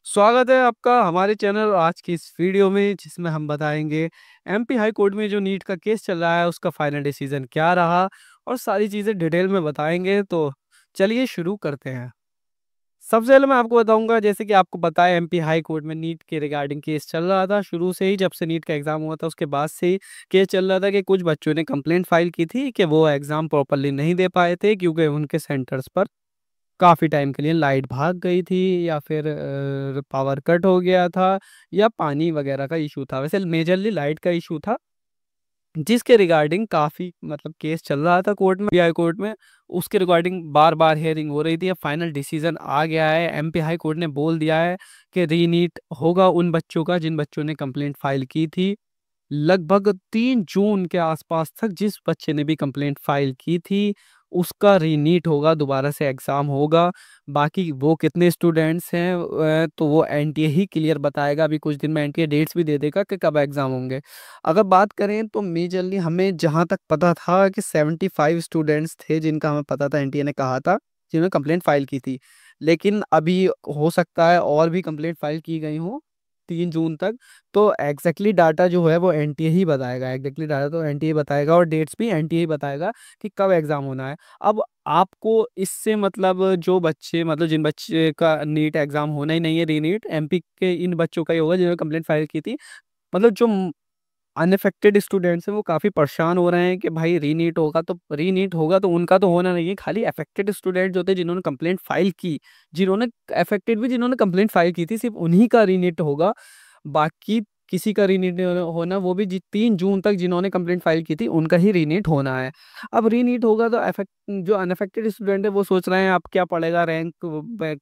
स्वागत है आपका हमारे चैनल आज की इस वीडियो में जिसमें हम बताएंगे एमपी हाई कोर्ट में जो नीट का केस चल रहा है उसका फाइनल डिसीजन क्या रहा और सारी चीज़ें डिटेल में बताएंगे। तो चलिए शुरू करते हैं। सबसे पहले मैं आपको बताऊंगा, जैसे कि आपको पता है एमपी हाई कोर्ट में नीट के रिगार्डिंग केस चल रहा था शुरू से ही। जब से नीट का एग्ज़ाम हुआ था उसके बाद से ही केस चल रहा था कि कुछ बच्चों ने कंप्लेंट फाइल की थी कि वो एग्ज़ाम प्रॉपरली नहीं दे पाए थे क्योंकि उनके सेंटर्स पर काफ़ी टाइम के लिए लाइट भाग गई थी या फिर पावर कट हो गया था या पानी वगैरह का इशू था। वैसे मेजरली लाइट का इशू था जिसके रिगार्डिंग काफ़ी मतलब केस चल रहा था कोर्ट में, हाई कोर्ट में। उसके रिगार्डिंग बार बार हियरिंग हो रही थी। अब फाइनल डिसीजन आ गया है। एमपी हाई कोर्ट ने बोल दिया है कि रीनीट होगा उन बच्चों का जिन बच्चों ने कंप्लेंट फाइल की थी लगभग 3 जून के आसपास तक। जिस बच्चे ने भी कंप्लेंट फाइल की थी उसका रीनीट होगा, दोबारा से एग्ज़ाम होगा। बाकी वो कितने स्टूडेंट्स हैं तो वो एनटीए ही क्लियर बताएगा। अभी कुछ दिन में एनटीए डेट्स भी दे देगा कि कब एग्ज़ाम होंगे। अगर बात करें तो मेजरली हमें जहाँ तक पता था कि 75 स्टूडेंट्स थे जिनका हमें पता था, एनटीए ने कहा था, जिन्होंने कंप्लेंट फाइल की थी। लेकिन अभी हो सकता है और भी कंप्लेंट फाइल की गई हों 3 जून तक। तो एग्जैक्टली डाटा जो है वो एनटीए ही बताएगा। एग्जैक्टली डाटा तो एनटीए बताएगा और डेट्स भी एनटीए ही बताएगा कि कब एग्जाम होना है। अब आपको इससे मतलब जो बच्चे मतलब जिन बच्चे का नीट एग्जाम होना ही नहीं है, रीनीट एमपी के इन बच्चों का ही होगा जिन्होंने कंप्लेंट फाइल की थी। मतलब जो अनअफेक्टेड स्टूडेंट्स हैं वो काफ़ी परेशान हो रहे हैं कि भाई रीनीट होगा तो उनका तो होना नहीं है। खाली अफेक्टेड स्टूडेंट जो थे जिन्होंने कंप्लेंट फाइल की, जिन्होंने अफेक्टेड भी जिन्होंने कंप्लेंट फाइल की थी, सिर्फ उन्हीं का रीनीट होगा। बाकी किसी का रीनीट होना, वो भी 3 जून तक जिन्होंने कंप्लेंट फाइल की थी उनका ही रीनीट होना है। अब रीनीट होगा तो अफेक्ट जो अनअफेक्टेड स्टूडेंट है वो सोच रहे हैं अब क्या पड़ेगा, रैंक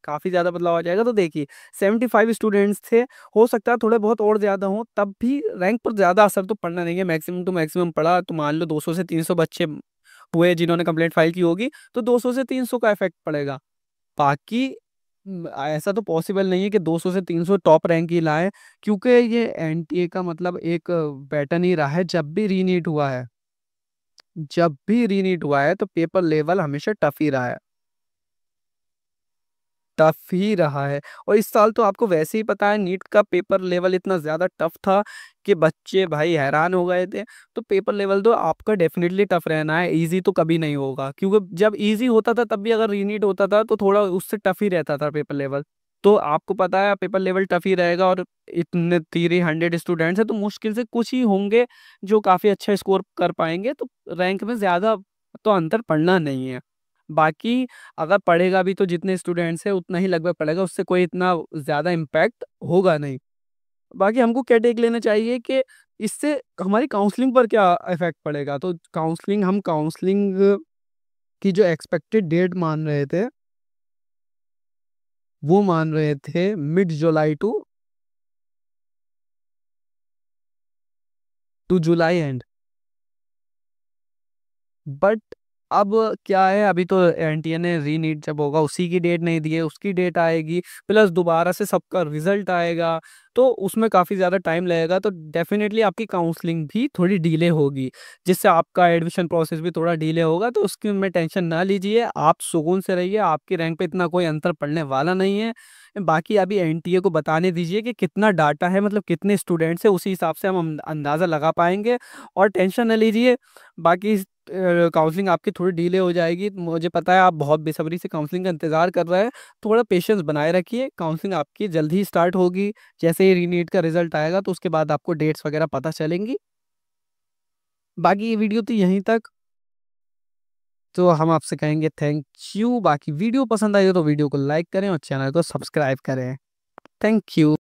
काफ़ी ज़्यादा बदलाव आ जाएगा। तो देखिए 75 स्टूडेंट्स थे, हो सकता है थोड़े बहुत और ज़्यादा हों, तब भी रैंक पर ज़्यादा असर तो पड़ना नहीं है। मैक्सिमम टू मैक्सिमम पड़ा तो मान लो 200 से 300 बच्चे हुए जिन्होंने कंप्लेंट फाइल की होगी, तो 200 से 300 का इफेक्ट पड़ेगा। बाकी ऐसा तो पॉसिबल नहीं है कि 200 से 300 टॉप रैंक ही लाए, क्योंकि ये एनटीए का मतलब एक पैटर्न ही रहा है। जब भी रीनीट हुआ है तो पेपर लेवल हमेशा टफ ही रहा है। और इस साल तो आपको वैसे ही पता है नीट का पेपर लेवल इतना ज़्यादा टफ था कि बच्चे भाई हैरान हो गए थे। तो पेपर लेवल तो आपका डेफिनेटली टफ रहना है, इजी तो कभी नहीं होगा। क्योंकि जब इजी होता था तब भी अगर रीनीट होता था तो थोड़ा उससे टफ ही रहता था पेपर लेवल। तो आपको पता है पेपर लेवल टफ ही रहेगा। और इतने 300 स्टूडेंट्स हैं तो मुश्किल से कुछ ही होंगे जो काफ़ी अच्छा स्कोर कर पाएंगे। तो रैंक में ज़्यादा तो अंतर पड़ना नहीं है। बाकी अगर पढ़ेगा भी तो जितने स्टूडेंट्स हैं उतना ही लगभग पढ़ेगा, उससे कोई इतना ज़्यादा इम्पैक्ट होगा नहीं। बाकी हमको क्या टेक लेना चाहिए कि इससे हमारी काउंसलिंग पर क्या इफेक्ट पड़ेगा। तो काउंसलिंग की जो एक्सपेक्टेड डेट मान रहे थे वो मान रहे थे mid July to July end. But अब क्या है, अभी तो एनटीए ने रीनीट जब होगा उसी की डेट नहीं दी है, उसकी डेट आएगी, प्लस दोबारा से सबका रिजल्ट आएगा। तो उसमें काफ़ी ज़्यादा टाइम लगेगा। तो डेफिनेटली आपकी काउंसलिंग भी थोड़ी डिले होगी, जिससे आपका एडमिशन प्रोसेस भी थोड़ा डिले होगा। तो उसकी में टेंशन ना लीजिए, आप सुकून से रहिए, आपकी रैंक पे इतना कोई अंतर पड़ने वाला नहीं है। बाकी अभी एनटीए को बताने दीजिए कि कितना डाटा है, मतलब कितने स्टूडेंट्स है, उसी हिसाब से हम अंदाज़ा लगा पाएंगे। और टेंशन न लीजिए। बाकी काउंसलिंग आपकी थोड़ी डिले हो जाएगी, मुझे पता है आप बहुत बेसब्री से काउंसलिंग का इंतज़ार कर रहे हैं। थोड़ा पेशेंस बनाए रखिए, काउंसलिंग आपकी जल्द ही स्टार्ट होगी। जैसे ही रीनीट का रिजल्ट आएगा तो उसके बाद आपको डेट्स वगैरह पता चलेंगी। बाकी ये वीडियो तो यहीं तक। तो हम आपसे कहेंगे थैंक यू। बाकी वीडियो पसंद आई हो तो वीडियो को लाइक करें और चैनल को सब्सक्राइब करें। Thank you.